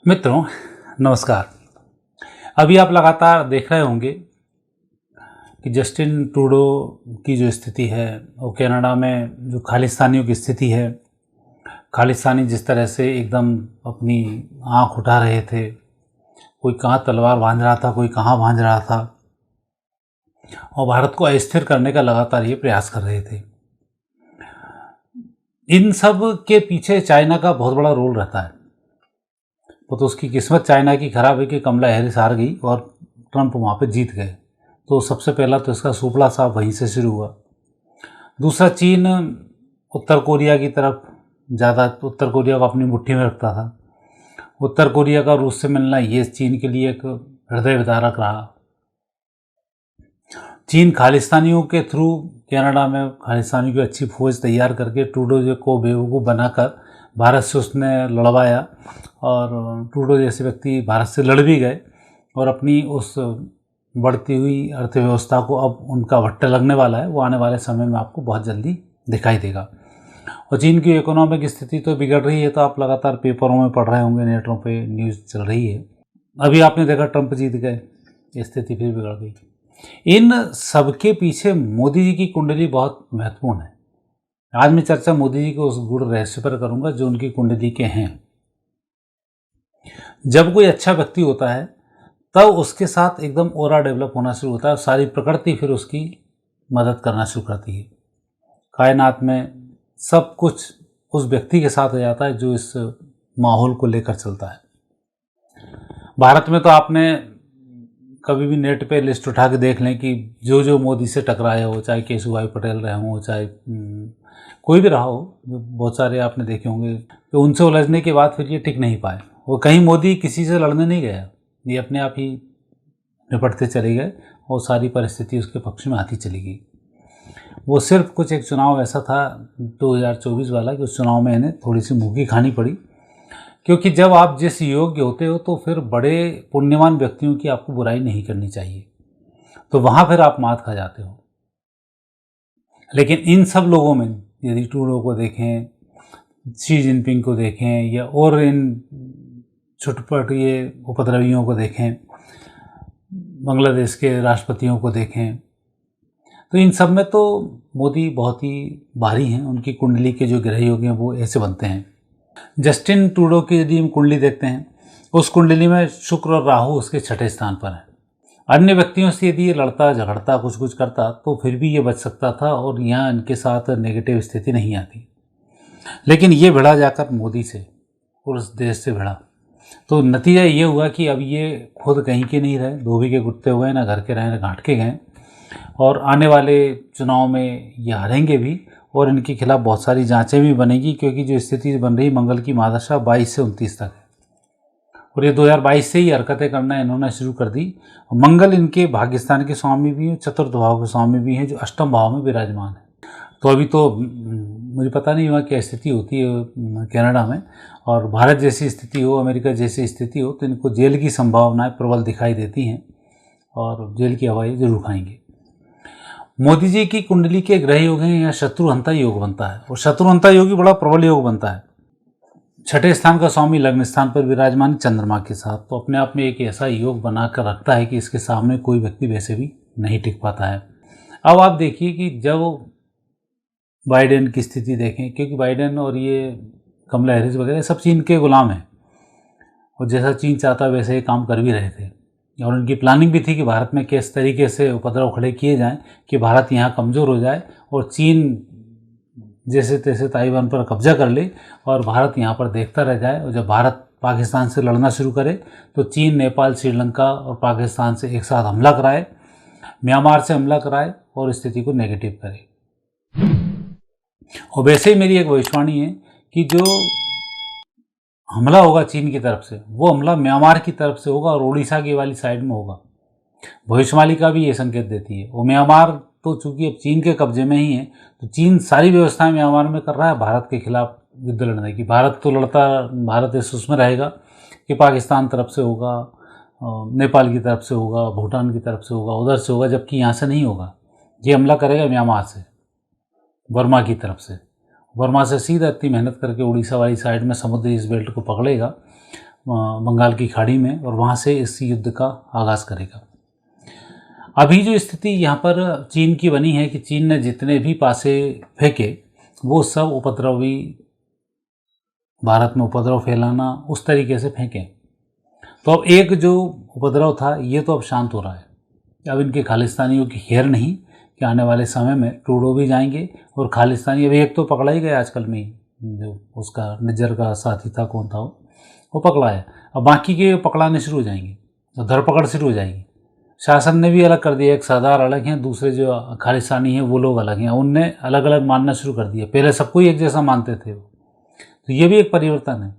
मित्रों नमस्कार। अभी आप लगातार देख रहे होंगे कि जस्टिन ट्रूडो की जो स्थिति है वो कनाडा में जो खालिस्तानियों की स्थिति है, खालिस्तानी जिस तरह से एकदम अपनी आँख उठा रहे थे, कोई कहाँ तलवार बांध रहा था, कोई कहाँ बांध रहा था और भारत को अस्थिर करने का लगातार ये प्रयास कर रहे थे। इन सब के पीछे चाइना का बहुत बड़ा रोल रहता है। वो तो उसकी किस्मत चाइना की खराब है कि कमला हैरिस हार गई और ट्रंप वहाँ पे जीत गए। तो सबसे पहला तो इसका सुपड़ा साफ वहीं से शुरू हुआ। दूसरा, चीन उत्तर कोरिया की तरफ ज़्यादा, उत्तर कोरिया को अपनी मुट्ठी में रखता था। उत्तर कोरिया का रूस से मिलना ये चीन के लिए एक हृदय विदारक रहा। चीन खालिस्तानियों के थ्रू कनाडा में खालिस्तानियों की अच्छी फौज तैयार करके ट्रूडो को बेवकूफ़ बनाकर भारत से उसने लड़वाया और ट्रूडो जैसे व्यक्ति भारत से लड़ भी गए और अपनी उस बढ़ती हुई अर्थव्यवस्था को अब उनका भट्टा लगने वाला है। वो आने वाले समय में आपको बहुत जल्दी दिखाई देगा। और चीन की इकोनॉमिक स्थिति तो बिगड़ रही है, तो आप लगातार पेपरों में पढ़ रहे होंगे, नेटों पे न्यूज़ चल रही है। अभी आपने देखा ट्रंप जीत गए, स्थिति फिर बिगड़ गई। इन सबके पीछे मोदी जी की कुंडली बहुत महत्वपूर्ण है। आज मैं चर्चा मोदी जी के उस गूढ़ रहस्य पर करूंगा जो उनकी कुंडली के हैं। जब कोई अच्छा व्यक्ति होता है तब उसके साथ एकदम ओरा डेवलप होना शुरू होता है, सारी प्रकृति फिर उसकी मदद करना शुरू करती है। कायनात में सब कुछ उस व्यक्ति के साथ हो जाता है जो इस माहौल को लेकर चलता है। भारत में तो आपने कभी भी नेट पे लिस्ट उठा के देख लें कि जो जो मोदी से टकराए हो, चाहे केशुभाई पटेल रहे हों, चाहे कोई भी रहा हो, बहुत सारे आपने देखे होंगे, तो उनसे उलझने के बाद फिर ये टिक नहीं पाए। वो कहीं मोदी किसी से लड़ने नहीं गया, ये अपने आप ही निपटते चले गए और सारी परिस्थिति उसके पक्ष में आती चली गई। वो सिर्फ कुछ एक चुनाव ऐसा था 2024 वाला कि उस चुनाव में इन्हें थोड़ी सी मुँह खानी पड़ी, क्योंकि जब आप जिस योग्य होते हो तो फिर बड़े पुण्यवान व्यक्तियों की आपको बुराई नहीं करनी चाहिए, तो वहाँ फिर आप मात खा जाते हो। लेकिन इन सब लोगों में यदि ट्रूडो को देखें, शी जिनपिंग को देखें या और इन छुटपट ये उपद्रवियों को देखें, बांग्लादेश के राष्ट्रपतियों को देखें, तो इन सब में तो मोदी बहुत ही भारी हैं। उनकी कुंडली के जो ग्रह योग हैं वो ऐसे बनते हैं। जस्टिन ट्रूडो की यदि हम कुंडली देखते हैं, उस कुंडली में शुक्र और राहु उसके छठे स्थान पर है। अन्य व्यक्तियों से यदि ये लड़ता झगड़ता कुछ करता तो फिर भी ये बच सकता था और यहाँ इनके साथ नेगेटिव स्थिति नहीं आती। लेकिन ये भिड़ा जाकर मोदी से और उस देश से भिड़ा, तो नतीजा ये हुआ कि अब ये खुद कहीं के नहीं रहे, धोबी के कुत्ते हुए, ना घर के रहे ना घाट के गए, और आने वाले चुनाव में ये हारेंगे भी और इनके खिलाफ बहुत सारी जांचें भी बनेगी, क्योंकि जो स्थिति बन रही मंगल की महादशा 22 से 29 तक है और ये 2022 से ही हरकतें करना इन्होंने शुरू कर दी। मंगल इनके भाग्यस्थान के स्वामी भी हैं, चतुर्थ भाव के स्वामी भी हैं, जो अष्टम भाव में विराजमान है। तो अभी तो मुझे पता नहीं हुआ क्या स्थिति होती है कनाडा में, और भारत जैसी स्थिति हो, अमेरिका जैसी स्थिति हो, तो इनको जेल की संभावनाएं प्रबल दिखाई देती हैं और जेल की हवाएं जरूर खाएंगे। मोदी जी की कुंडली के ग्रह योग हैं, यहाँ शत्रुहंता योग बनता है और शत्रुहंता योग ही बड़ा प्रबल योग बनता है। छठे स्थान का स्वामी लग्न स्थान पर विराजमान चंद्रमा के साथ, तो अपने आप में एक ऐसा योग बनाकर रखता है कि इसके सामने कोई व्यक्ति वैसे भी नहीं टिक पाता है। अब आप देखिए कि जब बाइडेन की स्थिति देखें, क्योंकि बाइडेन और ये कमला हैरिस वगैरह सब चीन के गुलाम हैं और जैसा चीन चाहता वैसे ही काम कर भी रहे थे, और उनकी प्लानिंग भी थी कि भारत में किस तरीके से उपद्रव खड़े किए जाएं कि भारत यहाँ कमज़ोर हो जाए और चीन जैसे तैसे ताइवान पर कब्जा कर ले और भारत यहाँ पर देखता रह जाए। और जब भारत पाकिस्तान से लड़ना शुरू करे तो चीन, नेपाल, श्रीलंका और पाकिस्तान से एक साथ हमला कराए, म्यांमार से हमला कराए और स्थिति को नेगेटिव करे। और वैसे ही मेरी एक भविष्यवाणी है कि जो हमला होगा चीन की तरफ से, वो हमला म्यांमार की तरफ से होगा और उड़ीसा की वाली साइड में होगा। भविष्यवाणी का भी ये संकेत देती है। वो म्यांमार तो चूंकि अब चीन के कब्जे में ही है, तो चीन सारी व्यवस्थाएं म्यांमार में कर रहा है भारत के खिलाफ युद्ध लड़ने की। भारत तो लड़ता, भारत इस उसमें रहेगा कि पाकिस्तान तरफ से होगा, नेपाल की तरफ से होगा, भूटान की तरफ से होगा, उधर से होगा, जबकि यहाँ से नहीं होगा। ये हमला करेगा म्यांमार से, वर्मा की तरफ से। वर्मा से सीधा इतनी मेहनत करके उड़ीसा वाली साइड में समुद्री इस बेल्ट को पकड़ेगा बंगाल की खाड़ी में, और वहाँ से इस युद्ध का आगाज़ करेगा। अभी जो स्थिति यहाँ पर चीन की बनी है कि चीन ने जितने भी पासे फेंके वो सब उपद्रवी, भारत में उपद्रव फैलाना, उस तरीके से फेंके। तो अब एक जो उपद्रव था ये तो अब शांत हो रहा है। अब इनके खालिस्तानियों की खैर नहीं कि आने वाले समय में ट्रूडो भी जाएंगे और खालिस्तानी, अभी एक तो पकड़ा ही गया आजकल में ही, जो उसका निज्जर का साथी था, कौन था वो पकड़ा है। अब बाकी के पकड़ाने शुरू हो जाएंगे, तो धरपकड़ शुरू हो जाएगी। शासन ने भी अलग कर दिया, एक सरदार अलग हैं, दूसरे जो खालिस्तानी हैं वो लोग अलग हैं, उनने अलग अलग मानना शुरू कर दिया। पहले सबको ही एक जैसा मानते थे वो, तो ये भी एक परिवर्तन है।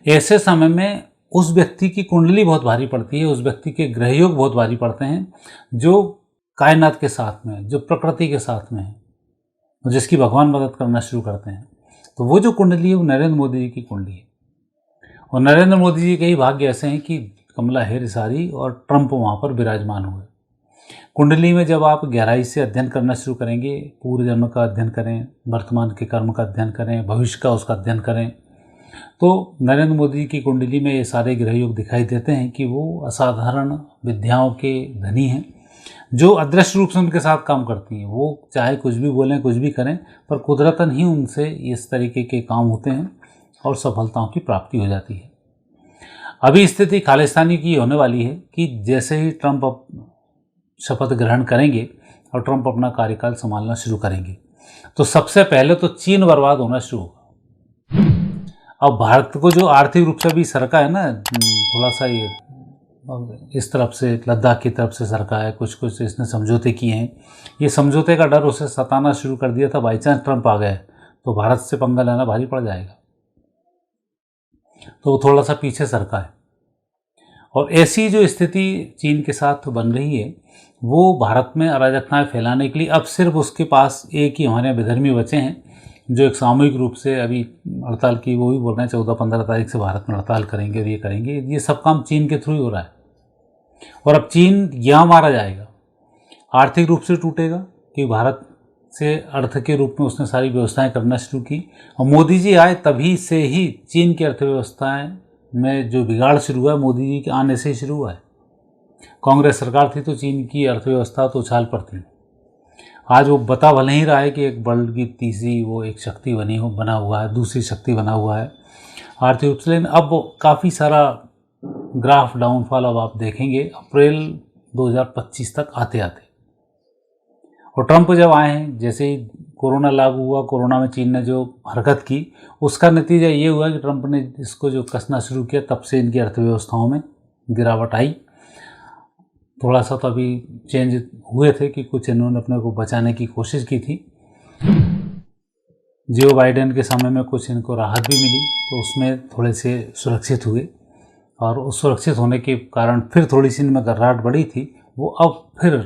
ऐसे समय में उस व्यक्ति की कुंडली बहुत भारी पड़ती है, उस व्यक्ति के ग्रहयोग बहुत भारी पड़ते हैं जो कायनात के साथ में, जो प्रकृति के साथ में है, जिसकी भगवान मदद करना शुरू करते हैं। तो वो जो कुंडली है वो नरेंद्र मोदी जी की कुंडली है। और नरेंद्र मोदी जी के ही भाग्य ऐसे हैं कि कमला हैरिस सारी और ट्रंप वहाँ पर विराजमान हुए। कुंडली में जब आप गहराई से अध्ययन करना शुरू करेंगे, पूर्व जन्म का अध्ययन करें, वर्तमान के कर्म का अध्ययन करें, भविष्य का उसका अध्ययन करें, तो नरेंद्र मोदी जी की कुंडली में ये सारे ग्रह योग दिखाई देते हैं कि वो असाधारण विद्याओं के धनी हैं, जो अदृश्य रूप से उनके साथ काम करती हैं। वो चाहे कुछ भी बोलें, कुछ भी करें, पर कुदरतन ही उनसे इस तरीके के काम होते हैं और सफलताओं की प्राप्ति हो जाती है। अभी स्थिति खालिस्तानी की होने वाली है कि जैसे ही ट्रंप शपथ ग्रहण करेंगे और ट्रंप अपना कार्यकाल संभालना शुरू करेंगे, तो सबसे पहले तो चीन बर्बाद होना शुरू होगा। अब भारत को जो आर्थिक रूप से भी सरका है ना, थोड़ा सा ये इस तरफ से लद्दाख की तरफ से सरका है, कुछ कुछ इसने समझौते किए हैं। ये समझौते का डर उसे सताना शुरू कर दिया था। बाई चांस ट्रंप आ गए तो भारत से पंगा लेना भारी पड़ जाएगा, तो वो थोड़ा सा पीछे सरका है। और ऐसी जो स्थिति चीन के साथ बन रही है, वो भारत में अराजकताएं फैलाने के लिए अब सिर्फ उसके पास एक ही हमारे विधर्मी बचे हैं, जो एक सामूहिक रूप से अभी हड़ताल की, वो भी बोल रहे हैं 14-15 तारीख से भारत में हड़ताल करेंगे और ये करेंगे। ये सब काम चीन के थ्रू ही हो रहा है। और अब चीन यहाँ मारा जाएगा, आर्थिक रूप से टूटेगा कि भारत से अर्थ के रूप में उसने सारी व्यवस्थाएं करना शुरू की। और मोदी जी आए तभी से ही चीन की अर्थव्यवस्थाएं में जो बिगाड़ शुरू हुआ है, मोदी जी के आने से ही शुरू हुआ है। कांग्रेस सरकार थी तो चीन की अर्थव्यवस्था तो उछाल पर थी। आज वो बता भले ही रहा है कि एक वर्ल्ड की तीसरी वो एक शक्ति बना हुआ है, दूसरी शक्ति बना हुआ है आर्थिक रूप से। लेकिन अब काफ़ी सारा ग्राफ डाउनफॉल अब आप देखेंगे अप्रैल 2025 तक आते आते। और ट्रंप जब आए हैं, जैसे ही कोरोना लागू हुआ, कोरोना में चीन ने जो हरकत की, उसका नतीजा ये हुआ कि ट्रंप ने इसको जो कसना शुरू किया, तब से इनकी अर्थव्यवस्थाओं में गिरावट आई। थोड़ा सा तो अभी चेंज हुए थे कि कुछ इन्होंने अपने को बचाने की कोशिश की थी। जो बाइडेन के समय में कुछ इनको राहत भी मिली, तो उसमें थोड़े से सुरक्षित हुए, और उस सुरक्षित होने के कारण फिर थोड़ी सी इनमें गर्राहट बढ़ी थी, वो अब फिर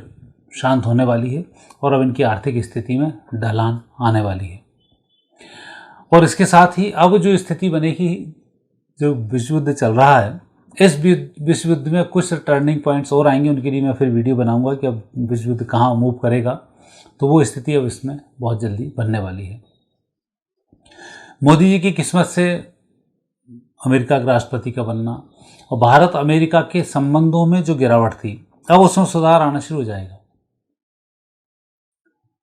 शांत होने वाली है और अब इनकी आर्थिक स्थिति में ढलान आने वाली है। और इसके साथ ही अब जो स्थिति बनेगी, जो विश्व युद्ध चल रहा है, इस विश्व युद्ध में कुछ टर्निंग पॉइंट्स और आएंगे, उनके लिए मैं फिर वीडियो बनाऊंगा कि अब विश्व युद्ध कहाँ मूव करेगा। तो वो स्थिति अब इसमें बहुत जल्दी बनने वाली है। मोदी जी की किस्मत से अमेरिका के राष्ट्रपति का बनना और भारत अमेरिका के संबंधों में जो गिरावट थी, अब उसमें सुधार आना शुरू हो जाएगा।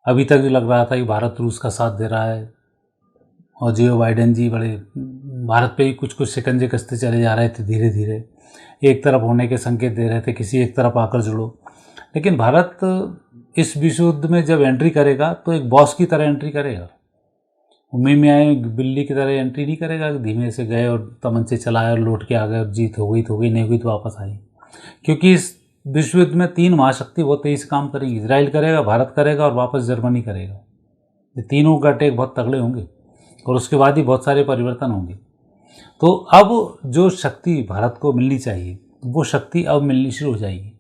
अभी तक जो लग रहा था कि भारत रूस का साथ दे रहा है और जो बाइडेन जी बड़े भारत पे ही कुछ कुछ शिकंजे कसते चले जा रहे थे, धीरे धीरे एक तरफ होने के संकेत दे रहे थे, किसी एक तरफ आकर जुड़ो। लेकिन भारत इस विश्व युद्ध में जब एंट्री करेगा तो एक बॉस की तरह एंट्री करेगा। मुंह में आए बिल्ली की तरह एंट्री नहीं करेगा, धीमे से गए और तमंचे चलाए और लौट के आ गए और जीत हो गई तो हो गई, नहीं हुई तो वापस आई। क्योंकि इस विश्व युद्ध में 3 महाशक्ति बहुत तेजी से काम करेंगी। इजराइल करेगा, भारत करेगा और वापस जर्मनी करेगा। ये तीनों का अटैक बहुत तगड़े होंगे और उसके बाद ही बहुत सारे परिवर्तन होंगे। तो अब जो शक्ति भारत को मिलनी चाहिए, वो शक्ति अब मिलनी शुरू हो जाएगी।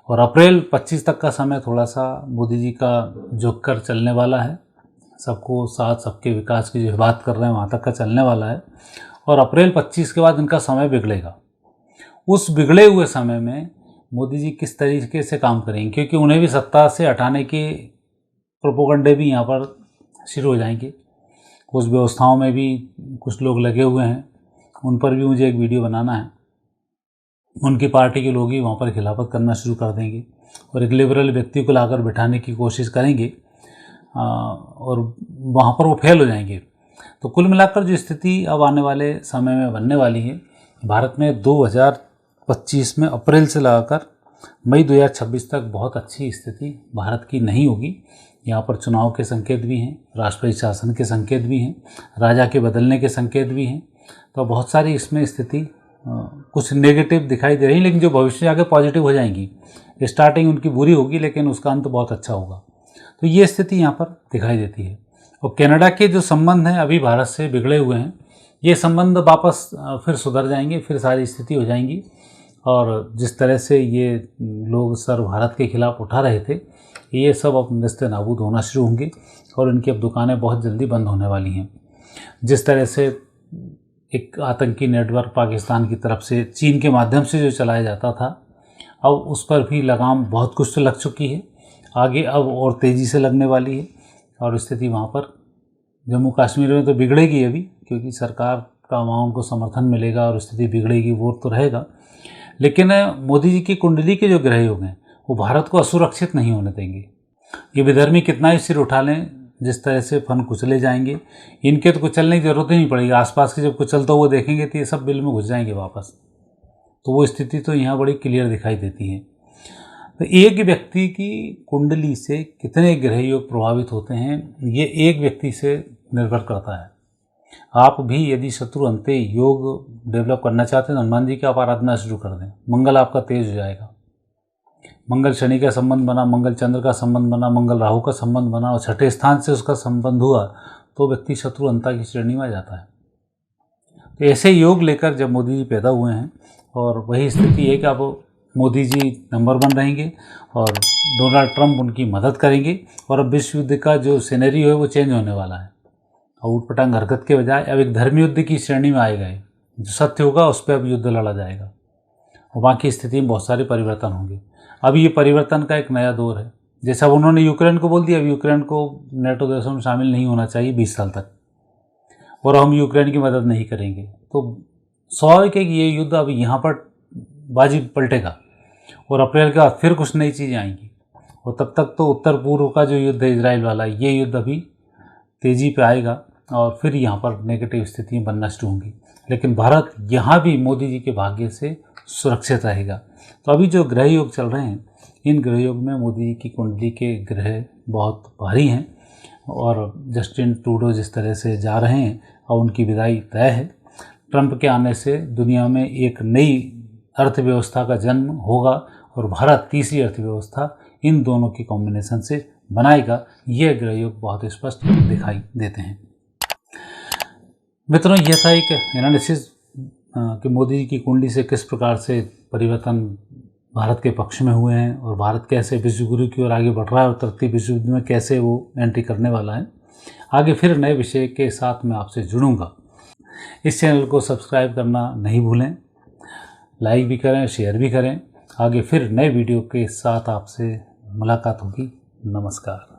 और अप्रैल 25 तक का समय थोड़ा सा मोदी जी का झुक कर चलने वाला है। सबको साथ, सबके विकास की जो बात कर रहे हैं वहाँ तक का चलने वाला है। और अप्रैल 25 के बाद इनका समय बिगड़ेगा। उस बिगड़े हुए समय में मोदी जी किस तरीके से काम करेंगे, क्योंकि उन्हें भी सत्ता से हटाने के प्रोपोगंडे भी यहाँ पर शुरू हो जाएंगे। उस व्यवस्थाओं में भी कुछ लोग लगे हुए हैं उन पर भी मुझे एक वीडियो बनाना है। उनकी पार्टी के लोग ही वहाँ पर खिलाफत करना शुरू कर देंगे और एक लिबरल व्यक्ति को लाकर बिठाने की कोशिश करेंगे और वहाँ पर वो फेल हो जाएंगे। तो कुल मिलाकर जो स्थिति अब आने वाले समय में बनने वाली है, भारत में 2025 में अप्रैल से लगाकर मई 2026 तक बहुत अच्छी स्थिति भारत की नहीं होगी। यहाँ पर चुनाव के संकेत भी हैं, राष्ट्रपति शासन के संकेत भी हैं, राजा के बदलने के संकेत भी हैं। तो बहुत सारी इसमें स्थिति कुछ नेगेटिव दिखाई दे रही है, लेकिन जो भविष्य में आगे पॉजिटिव हो जाएंगी। स्टार्टिंग उनकी बुरी होगी लेकिन उसका अंत बहुत अच्छा होगा। तो ये स्थिति यहाँ पर दिखाई देती है। और कनाडा के जो संबंध हैं अभी भारत से बिगड़े हुए हैं, ये संबंध वापस फिर सुधर जाएंगे, फिर सारी स्थिति हो जाएंगी। और जिस तरह से ये लोग सर भारत के खिलाफ उठा रहे थे, ये सब अब निस्ते नाबूद होना शुरू होंगे और इनकी अब दुकानें बहुत जल्दी बंद होने वाली हैं। जिस तरह से एक आतंकी नेटवर्क पाकिस्तान की तरफ से चीन के माध्यम से जो चलाया जाता था, अब उस पर भी लगाम बहुत कुछ तो लग चुकी है, आगे अब और तेज़ी से लगने वाली है। और स्थिति वहाँ पर जम्मू कश्मीर में तो बिगड़ेगी अभी, क्योंकि सरकार का वहाँ उनको समर्थन मिलेगा और स्थिति बिगड़ेगी, वो तो रहेगा। लेकिन मोदी जी की कुंडली के जो ग्रह योग हैं वो भारत को असुरक्षित नहीं होने देंगे। ये विधर्मी कितना ही सिर उठा लें, जिस तरह से फन कुचले जाएंगे, इनके तो कुचलने की ज़रूरत ही नहीं पड़ेगी। आसपास के जब कुचलता हुआ देखेंगे तो ये सब बिल में घुस जाएंगे वापस। तो वो स्थिति तो यहाँ बड़ी क्लियर दिखाई देती है। तो एक व्यक्ति की कुंडली से कितने ग्रह योग प्रभावित होते हैं, ये एक व्यक्ति से निर्भर करता है। आप भी यदि शत्रु अंते योग डेवलप करना चाहते हैं तो हनुमान जी की आप आराधना शुरू कर दें, मंगल आपका तेज हो जाएगा। मंगल शनि का संबंध बना, मंगल चंद्र का संबंध बना, मंगल राहु का संबंध बना और छठे स्थान से उसका संबंध हुआ तो व्यक्ति शत्रु अंता की श्रेणी में आ जाता है। तो ऐसे योग लेकर जब मोदी जी पैदा हुए हैं, और वही स्थिति है कि अब मोदी जी नंबर 1 रहेंगे और डोनाल्ड ट्रंप उनकी मदद करेंगे और अब विश्व युद्ध का जो सिनेरियो है वो चेंज होने वाला है। और ऊटपटांग हरकत के बजाय अब एक धर्म युद्ध की श्रेणी में आएगा। जो सत्य होगा उस पर अब युद्ध लड़ा जाएगा और बाकी स्थिति में बहुत सारे परिवर्तन होंगे। अब ये परिवर्तन का एक नया दौर है। जैसा उन्होंने यूक्रेन को बोल दिया, अब यूक्रेन को नेटो देशों में शामिल नहीं होना चाहिए 20 साल तक, और हम यूक्रेन की मदद नहीं करेंगे। तो स्वाभाविक है कि ये युद्ध अब यहाँ पर बाजी पलटेगा और अप्रैल के बाद फिर कुछ नई चीज़ें आएंगी। और तब तक तो उत्तर पूर्व का जो युद्ध है इजराइल वाला, ये युद्ध अभी तेज़ी पे आएगा और फिर यहाँ पर नेगेटिव स्थितियाँ बनना शुरू होंगी। लेकिन भारत यहाँ भी मोदी जी के भाग्य से सुरक्षित रहेगा। तो अभी जो ग्रह योग चल रहे हैं, इन ग्रह योग में मोदी जी की कुंडली के ग्रह बहुत भारी हैं और जस्टिन ट्रूडो जिस तरह से जा रहे हैं और उनकी विदाई तय है। ट्रंप के आने से दुनिया में एक नई अर्थव्यवस्था का जन्म होगा और भारत तीसरी अर्थव्यवस्था इन दोनों की कॉम्बिनेशन से बनाएगा। ये ग्रह योग बहुत स्पष्ट दिखाई देते हैं। मित्रों, यह था एक एनालिसिस कि मोदी जी की कुंडली से किस प्रकार से परिवर्तन भारत के पक्ष में हुए हैं और भारत कैसे विश्व गुरु की ओर आगे बढ़ रहा है और तरक्की विश्व युद्ध में कैसे वो एंट्री करने वाला है। आगे फिर नए विषय के साथ मैं आपसे जुड़ूंगा। इस चैनल को सब्सक्राइब करना नहीं भूलें, लाइक भी करें, शेयर भी करें। आगे फिर नए वीडियो के साथ आपसे मुलाकात होगी। नमस्कार।